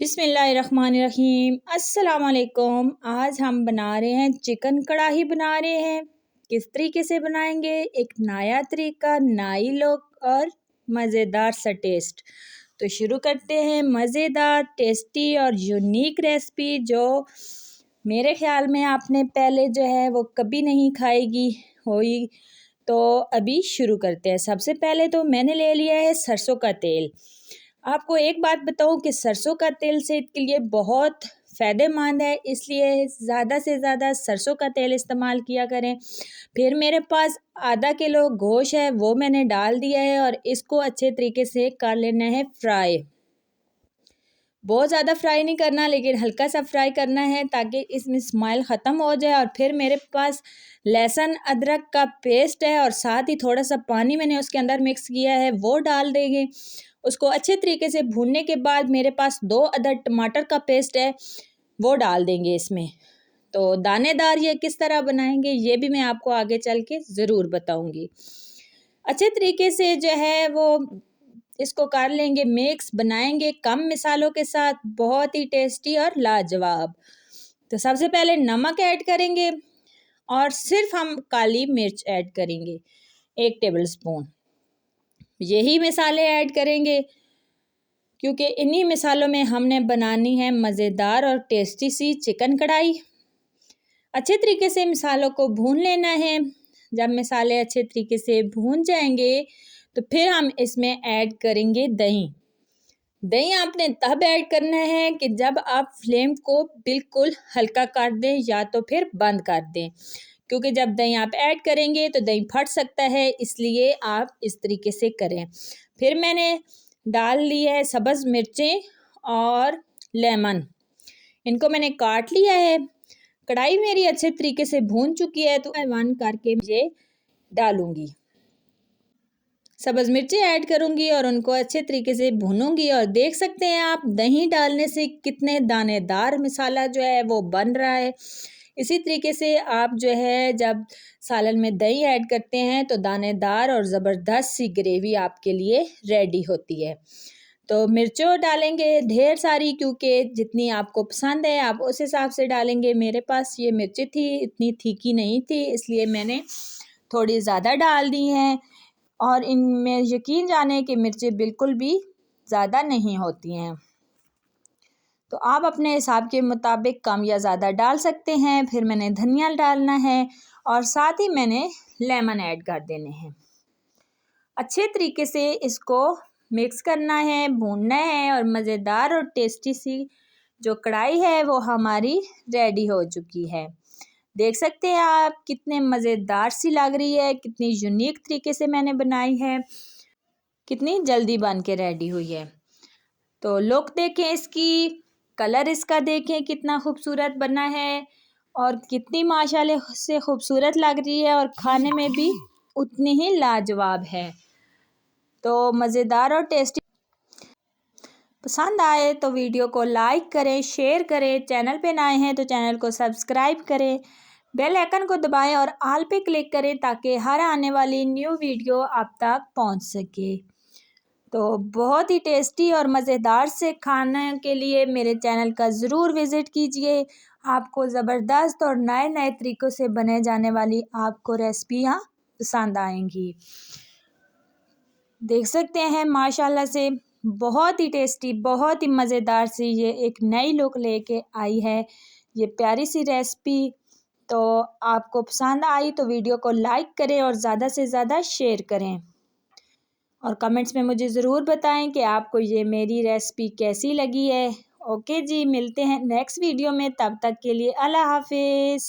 बिस्मिल्लाहिर्रहमानिर्रहीम। अस्सलाम वालेकुम। आज हम बना रहे हैं चिकन कढ़ाई बना रहे हैं। किस तरीके से बनाएंगे, एक नया तरीका, नई लुक और मज़ेदार सा टेस्ट। तो शुरू करते हैं मज़ेदार, टेस्टी और यूनिक रेसिपी जो मेरे ख़्याल में आपने पहले जो है वो कभी नहीं खाएगी हुई। तो अभी शुरू करते हैं। सबसे पहले तो मैंने ले लिया है सरसों का तेल। आपको एक बात बताऊं कि सरसों का तेल सेहत के लिए बहुत फ़ायदेमंद है, इसलिए ज़्यादा से ज़्यादा सरसों का तेल इस्तेमाल किया करें। फिर मेरे पास आधा किलो गोश्त है, वो मैंने डाल दिया है और इसको अच्छे तरीके से कर लेना है फ्राई। बहुत ज़्यादा फ्राई नहीं करना, लेकिन हल्का सा फ्राई करना है ताकि इसमें स्मेल ख़त्म हो जाए। और फिर मेरे पास लहसुन अदरक का पेस्ट है और साथ ही थोड़ा सा पानी मैंने उसके अंदर मिक्स किया है, वो डाल देंगे। उसको अच्छे तरीके से भूनने के बाद मेरे पास 2 अदद टमाटर का पेस्ट है, वो डाल देंगे इसमें। तो दानेदार ये किस तरह बनाएंगे ये भी मैं आपको आगे चल के ज़रूर बताऊंगी। अच्छे तरीके से जो है वो इसको कर लेंगे, मिक्स बनाएंगे कम मिसालों के साथ, बहुत ही टेस्टी और लाजवाब। तो सबसे पहले नमक ऐड करेंगे और सिर्फ हम काली मिर्च ऐड करेंगे 1 टेबल स्पून। यही मसाले ऐड करेंगे क्योंकि इन्हीं मसालों में हमने बनानी है मज़ेदार और टेस्टी सी चिकन कढ़ाई। अच्छे तरीके से मसालों को भून लेना है। जब मसाले अच्छे तरीके से भून जाएंगे तो फिर हम इसमें ऐड करेंगे दही। दही आपने तब ऐड करना है कि जब आप फ्लेम को बिल्कुल हल्का कर दें या तो फिर बंद कर दें, क्योंकि जब दही आप ऐड करेंगे तो दही फट सकता है, इसलिए आप इस तरीके से करें। फिर मैंने डाल ली है सब्ज़ मिर्चें और लेमन, इनको मैंने काट लिया है। कढ़ाई मेरी अच्छे तरीके से भून चुकी है तो मैं 1 करके ये डालूंगी। सब्ज़ मिर्चें ऐड करूंगी और उनको अच्छे तरीके से भूनूंगी। और देख सकते हैं आप दही डालने से कितने दानेदार मसाला जो है वो बन रहा है। इसी तरीके से आप जो है जब सालन में दही ऐड करते हैं तो दानेदार और ज़बरदस्त सी ग्रेवी आपके लिए रेडी होती है। तो मिर्चों डालेंगे ढेर सारी, क्योंकि जितनी आपको पसंद है आप उस हिसाब से डालेंगे। मेरे पास ये मिर्चें थी, इतनी तीखी नहीं थी, इसलिए मैंने थोड़ी ज़्यादा डाल दी हैं। और इनमें यकीन जाने कि मिर्चें बिल्कुल भी ज़्यादा नहीं होती हैं, तो आप अपने हिसाब के मुताबिक कम या ज़्यादा डाल सकते हैं। फिर मैंने धनिया डालना है और साथ ही मैंने लेमन ऐड कर देने हैं। अच्छे तरीके से इसको मिक्स करना है, भूनना है और मज़ेदार और टेस्टी सी जो कढ़ाई है वो हमारी रेडी हो चुकी है। देख सकते हैं आप कितने मज़ेदार सी लग रही है, कितनी यूनिक तरीके से मैंने बनाई है, कितनी जल्दी बन के रेडी हुई है। तो लुक देखें इसकी, कलर इसका देखें कितना खूबसूरत बना है और कितनी माशाल्लाह से खूबसूरत लग रही है और खाने में भी उतनी ही लाजवाब है। तो मज़ेदार और टेस्टी। पसंद आए तो वीडियो को लाइक करें, शेयर करें। चैनल पे नए हैं तो चैनल को सब्सक्राइब करें, बेल आइकन को दबाएं और ऑल पे क्लिक करें ताकि हर आने वाली न्यू वीडियो आप तक पहुंच सके। तो बहुत ही टेस्टी और मज़ेदार से खाने के लिए मेरे चैनल का ज़रूर विज़िट कीजिए। आपको ज़बरदस्त और नए नए तरीक़ों से बने जाने वाली आपको रेसिपियाँ पसंद आएंगी। देख सकते हैं माशाल्लाह से बहुत ही टेस्टी, बहुत ही मज़ेदार सी ये एक नई लुक लेके आई है ये प्यारी सी रेसिपी। तो आपको पसंद आई तो वीडियो को लाइक करें और ज़्यादा से ज़्यादा शेयर करें और कमेंट्स में मुझे ज़रूर बताएं कि आपको ये मेरी रेसिपी कैसी लगी है। ओके जी, मिलते हैं नेक्स्ट वीडियो में, तब तक के लिए अल्लाह हाफिज़।